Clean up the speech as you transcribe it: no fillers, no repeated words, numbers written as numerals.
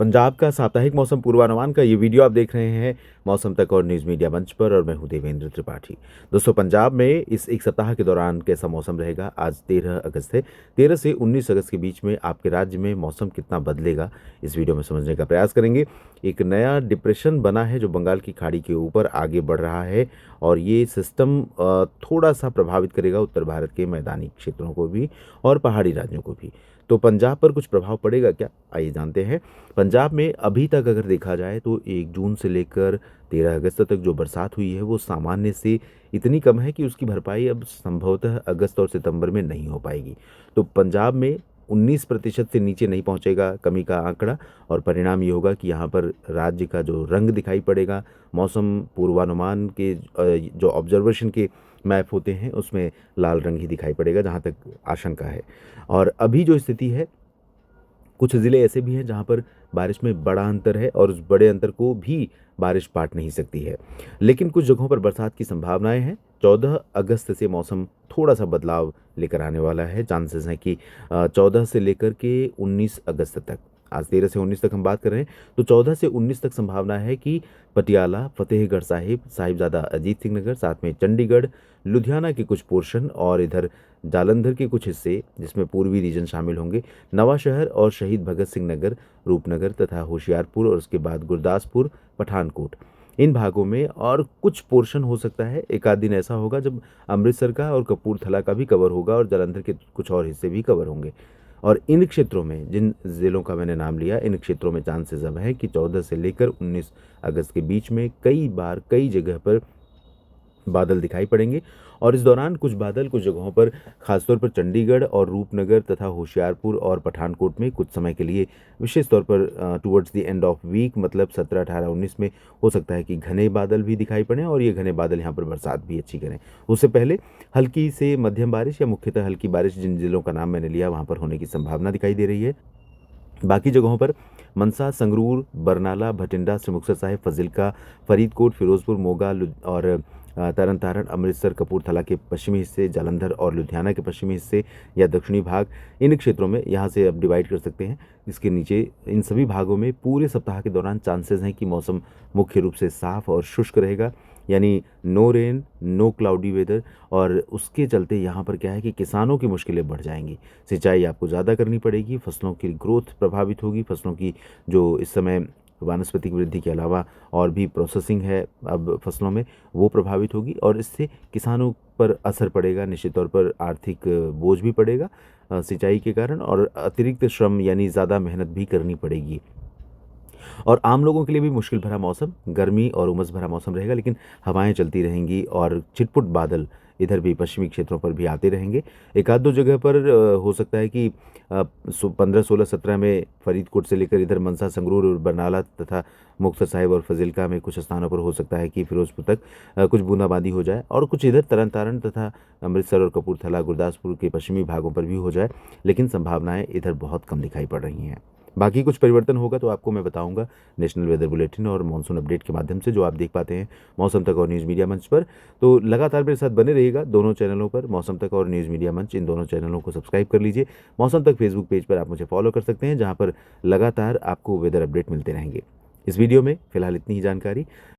पंजाब का साप्ताहिक मौसम पूर्वानुमान का ये वीडियो आप देख रहे हैं मौसम तक और न्यूज़ मीडिया मंच पर और मैं हूं देवेंद्र त्रिपाठी। दोस्तों, पंजाब में इस एक सप्ताह के दौरान कैसा मौसम रहेगा? आज 13 अगस्त है। 13 से 19 अगस्त के बीच में आपके राज्य में मौसम कितना बदलेगा, इस वीडियो में समझने का प्रयास करेंगे। एक नया डिप्रेशन बना है जो बंगाल की खाड़ी के ऊपर आगे बढ़ रहा है और ये सिस्टम थोड़ा सा प्रभावित करेगा उत्तर भारत के मैदानी क्षेत्रों को भी और पहाड़ी राज्यों को भी। तो पंजाब पर कुछ प्रभाव पड़ेगा क्या? आइए जानते हैं। पंजाब में अभी तक अगर देखा जाए तो 1 जून से लेकर 13 अगस्त तक जो बरसात हुई है वो सामान्य से इतनी कम है कि उसकी भरपाई अब संभवतः अगस्त और सितंबर में नहीं हो पाएगी। तो पंजाब में 19% से नीचे नहीं पहुंचेगा कमी का आंकड़ा और परिणाम ये होगा कि यहाँ पर राज्य का जो रंग दिखाई पड़ेगा, मौसम पूर्वानुमान के जो ऑब्जर्वेशन के मैप होते हैं उसमें लाल रंग ही दिखाई पड़ेगा जहाँ तक आशंका है। और अभी जो स्थिति है, कुछ ज़िले ऐसे भी हैं जहाँ पर बारिश में बड़ा अंतर है और उस बड़े अंतर को भी बारिश पाट नहीं सकती है। लेकिन कुछ जगहों पर बरसात की संभावनाएं हैं। 14 अगस्त से मौसम थोड़ा-सा बदलाव लेकर आने वाला है। चांसेस हैं कि 14 से लेकर के 19 अगस्त तक, आज 13 से 19 तक हम बात कर रहे हैं, तो 14 से 19 तक संभावना है कि पटियाला, फ़तेहगढ़ साहिब, साहिबज़ादा अजीत सिंह नगर, साथ में चंडीगढ़, लुधियाना के कुछ पोर्शन और इधर जालंधर के कुछ हिस्से जिसमें पूर्वी रीजन शामिल होंगे, नवां शहर और शहीद भगत सिंह नगर, रूपनगर तथा होशियारपुर और उसके बाद गुरदासपुर, पठानकोट, इन भागों में और कुछ पोर्शन हो सकता है एक आध दिन ऐसा होगा जब अमृतसर का और कपूरथला का भी कवर होगा और जालंधर के कुछ और हिस्से भी कवर होंगे। और इन क्षेत्रों में, जिन ज़िलों का मैंने नाम लिया, इन क्षेत्रों में चांसेस अब है कि 14 से लेकर 19 अगस्त के बीच में कई बार कई जगह पर बादल दिखाई पड़ेंगे और इस दौरान कुछ बादल कुछ जगहों पर, खासतौर पर चंडीगढ़ और रूपनगर तथा होशियारपुर और पठानकोट में कुछ समय के लिए, विशेष तौर पर towards the end of week, मतलब 17, 18, 19 में हो सकता है कि घने बादल भी दिखाई पड़ें और ये घने बादल यहाँ पर बरसात भी अच्छी करें। उससे पहले हल्की से मध्यम बारिश या मुख्यतः हल्की बारिश जिन जिलों का नाम मैंने लिया वहाँ पर होने की संभावना दिखाई दे रही है। बाकी जगहों पर मनसा, संगरूर, बरनाला, भटिंडा, सिमुक्सर साहिब, फजिल्का, फरीदकोट, फिरोजपुर, मोगा और तरन तारण, अमृतसर, कपूरथला के पश्चिमी हिस्से, जालंधर और लुधियाना के पश्चिमी हिस्से या दक्षिणी भाग, इन क्षेत्रों में यहाँ से अब डिवाइड कर सकते हैं। इसके नीचे इन सभी भागों में पूरे सप्ताह के दौरान चांसेस हैं कि मौसम मुख्य रूप से साफ और शुष्क रहेगा, यानी no rain, no cloudy weather. और उसके चलते यहाँ पर क्या है कि किसानों की मुश्किलें बढ़ जाएंगी। सिंचाई आपको ज़्यादा करनी पड़ेगी, फसलों की ग्रोथ प्रभावित होगी, फसलों की जो इस समय वानस्पतिक वृद्धि के अलावा और भी प्रोसेसिंग है अब फसलों में, वो प्रभावित होगी और इससे किसानों पर असर पड़ेगा। निश्चित तौर पर आर्थिक बोझ भी पड़ेगा सिंचाई के कारण और अतिरिक्त श्रम यानी ज़्यादा मेहनत भी करनी पड़ेगी। और आम लोगों के लिए भी मुश्किल भरा मौसम, गर्मी और उमस भरा मौसम रहेगा, लेकिन हवाएं चलती रहेंगी और छिटपुट बादल इधर भी पश्चिमी क्षेत्रों पर भी आते रहेंगे। एक आध दो जगह पर हो सकता है कि 15, 16, 17 में फरीदकोट से लेकर इधर मनसा, संगरूर और बरनाला तथा मुक्तसर साहिब और फजिल्का में कुछ स्थानों पर हो सकता है कि फिरोजपुर तक कुछ बूंदाबांदी हो जाए और कुछ इधर तरन तारण तथा अमृतसर और कपूरथला, गुरदासपुर के पश्चिमी भागों पर भी हो जाए, लेकिन संभावनाएं इधर बहुत कम दिखाई पड़ रही हैं। बाकी कुछ परिवर्तन होगा तो आपको मैं बताऊंगा नेशनल वेदर बुलेटिन और मॉनसून अपडेट के माध्यम से, जो आप देख पाते हैं मौसम तक और न्यूज़ मीडिया मंच पर। तो लगातार मेरे साथ बने रहिएगा दोनों चैनलों पर, मौसम तक और न्यूज़ मीडिया मंच, इन दोनों चैनलों को सब्सक्राइब कर लीजिए। मौसम तक फेसबुक पेज पर आप मुझे फॉलो कर सकते हैं जहाँ पर लगातार आपको वेदर अपडेट मिलते रहेंगे। इस वीडियो में फिलहाल इतनी ही जानकारी।